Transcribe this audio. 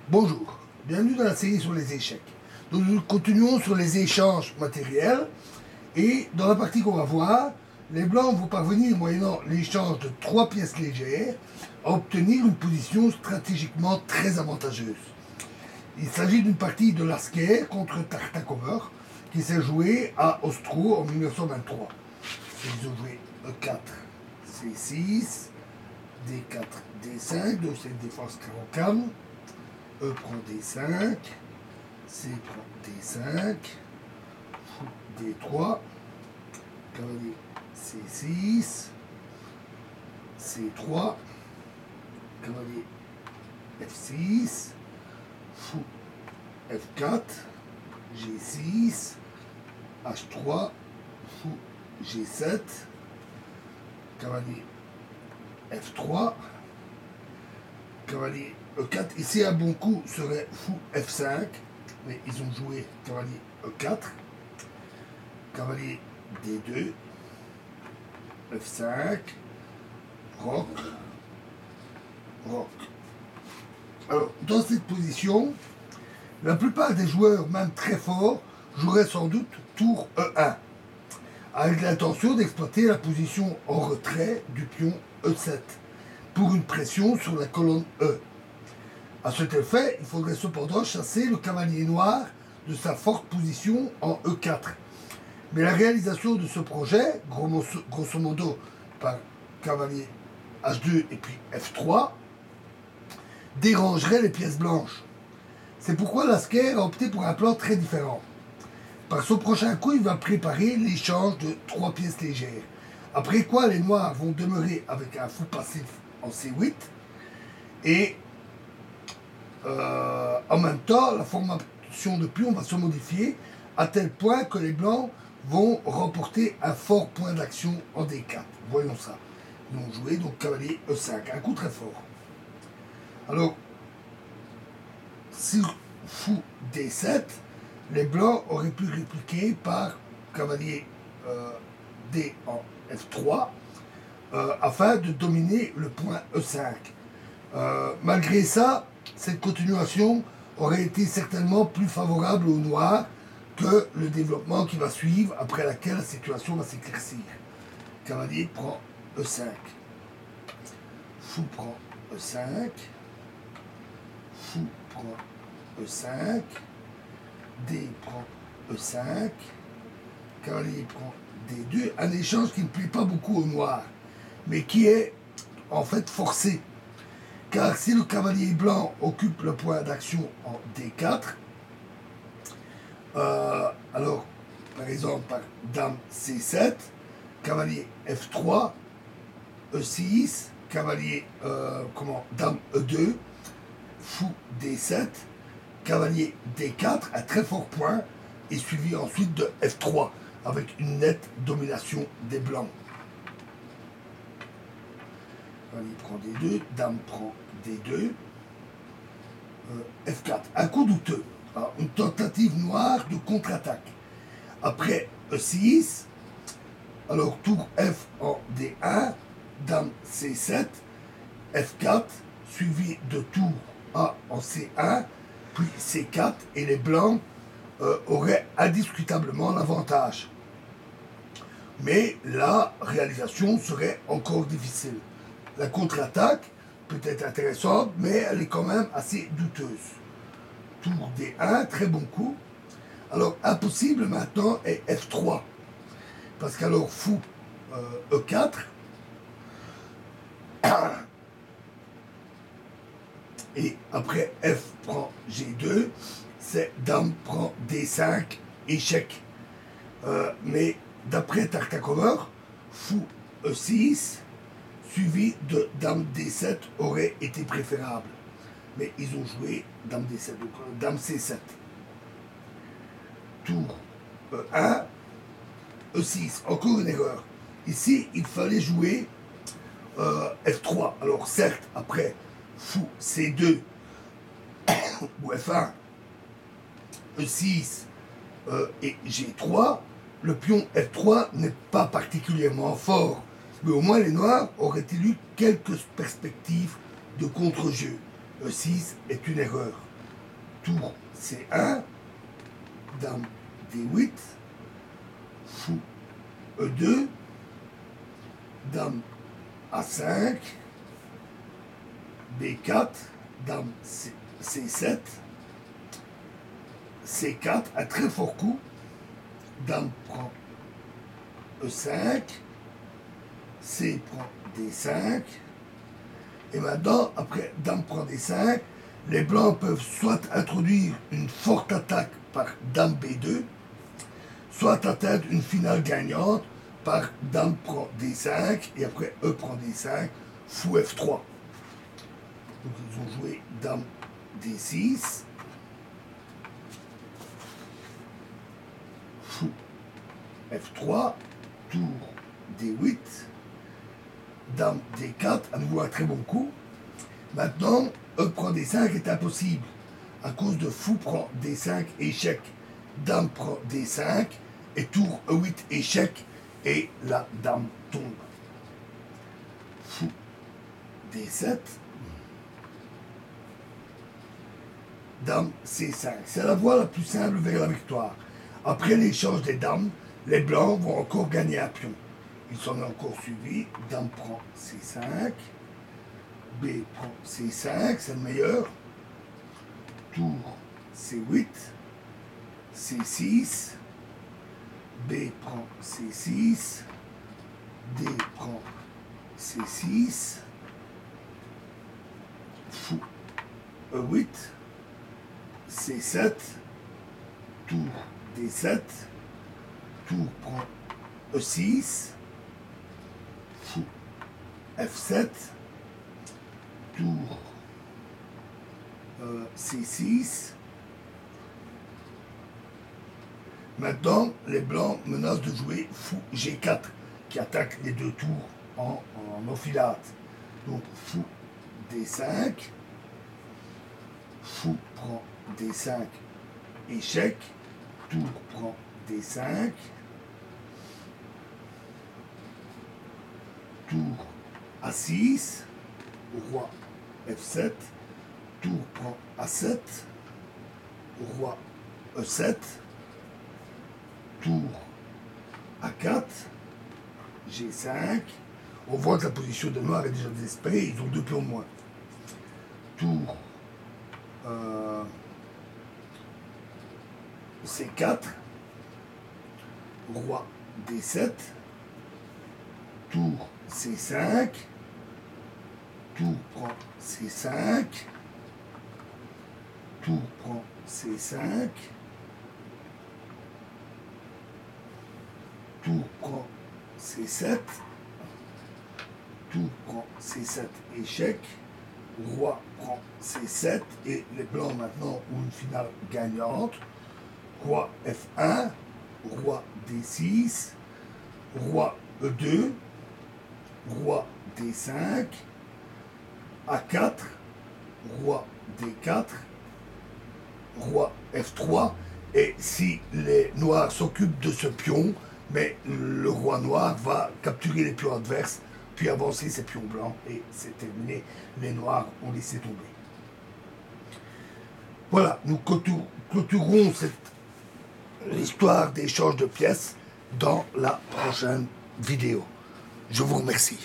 Bonjour, bienvenue dans la série sur les échecs. Donc nous continuons sur les échanges matériels et dans la partie qu'on va voir, les blancs vont parvenir, moyennant l'échange de 3 pièces légères, à obtenir une position stratégiquement très avantageuse. Il s'agit d'une partie de Lasker contre Tartakover qui s'est jouée à Ostro en 1923. Ils ont joué E4, C6, D4, D5, donc c'est une défense carreau-cam. E prend D5, C prend D5, Fou D3, cavalier C6, C3, cavalier F6, Fou F4, G6, H3, Fou G7, cavalier F3, cavalier E4. Ici, un bon coup serait Fou F5, mais ils ont joué cavalier E4, cavalier D2, F5, Roc, Roc. Alors, dans cette position, la plupart des joueurs, même très forts, joueraient sans doute tour E1, avec l'intention d'exploiter la position en retrait du pion E7, pour une pression sur la colonne E. À ce effet, il faudrait cependant chasser le cavalier noir de sa forte position en E4. Mais la réalisation de ce projet, grosso modo par cavalier H2 et puis F3, dérangerait les pièces blanches. C'est pourquoi Lasker a opté pour un plan très différent. Par son prochain coup, il va préparer l'échange de 3 pièces légères. Après quoi, les noirs vont demeurer avec un fou passif en C8 et en même temps, la formation de pion va se modifier à tel point que les blancs vont remporter un fort point d'action en D4. Voyons ça. Ils vont jouer donc cavalier E5, un coup très fort. Alors, sur Fou D7, les blancs auraient pu répliquer par cavalier D en F3 afin de dominer le point E5. Malgré ça, cette continuation aurait été certainement plus favorable aux noirs que le développement qui va suivre, après laquelle la situation va s'éclaircir. Cavalier prend E5. Fou prend E5. Fou prend E5. D prend E5. Cavalier prend D2. Un échange qui ne plaît pas beaucoup aux noirs, mais qui est en fait forcé. Car si le cavalier blanc occupe le point d'action en D4, alors, par exemple, par dame C7, cavalier F3, E6, cavalier, dame E2, fou D7, cavalier D4, un très fort point, et suivi ensuite de F3, avec une nette domination des blancs. Cavalier prend D2, dame prend D2, F4. Un coup douteux, une tentative noire de contre-attaque. Après E6, alors tour F en D1, dame C7, F4, suivi de tour A en C1, puis C4, et les blancs auraient indiscutablement l'avantage. Mais la réalisation serait encore difficile. La contre-attaque peut être intéressante, mais elle est quand même assez douteuse. Tour D1, très bon coup. Alors, impossible maintenant est F3. Parce qu'alors, fou E4. Et après F prend G2, c'est dame prend D5, échec. Mais d'après Tartakover, fou E6, suivi de dame D7 aurait été préférable. Mais ils ont joué dame D7, donc dame C7. Tour E1, E6, encore une erreur. Ici, il fallait jouer F3. Alors certes, après fou C2 ou F1, E6 et G3, le pion F3 n'est pas particulièrement fort. Mais au moins les noirs auraient-ils eu quelques perspectives de contre-jeu. E6 est une erreur. tour C1, dame D8, fou E2, dame A5, B4, dame C7, C4, un très fort coup, dame prend E5, C prend D5, et maintenant, après dame prend D5, les blancs peuvent soit introduire une forte attaque par dame B2, soit atteindre une finale gagnante par dame prend D5, et après E prend D5, fou F3. Donc ils ont joué dame D6, fou F3, tour D8, dame D4, à nouveau un très bon coup. Maintenant, E prend D5 est impossible, à cause de fou prend D5, échec, dame prend D5, et tour E8, échec, et la dame tombe. Fou D7, dame C5. C'est la voie la plus simple vers la victoire. Après l'échange des dames, les blancs vont encore gagner un pion. Ils sont encore suivis. Dame prend C5. B prend C5, c'est le meilleur. Tour C8. C6. B prend C6. D prend C6. Fou E8. C7. Tour D7. Tour prend E6. Fou F7. Tour C6. Maintenant, les blancs menacent de jouer fou G4, qui attaque les deux tours en enfilade. Donc fou D5, fou prend D5, échec, tour prend D5, tour A6, roi F7, tour prend A7, roi E7, tour A4, G5. On voit que la position des noirs est déjà désespérée, ils ont 2 pions de moins. Tour C4, roi D7, tour C5, tour prend C5, tour prend C5, tour prend C7, tour prend C7, échec, roi prend C7, et les blancs maintenant ont une finale gagnante. Roi F1, roi D6, roi E2, roi D5, A4, roi D4, roi F3, et si les noirs s'occupent de ce pion, mais le roi noir va capturer les pions adverses, puis avancer ses pions blancs, et c'est terminé. Les noirs ont laissé tomber. Voilà, nous clôturerons l'histoire d'échange de pièces dans la prochaine vidéo. Je vous remercie.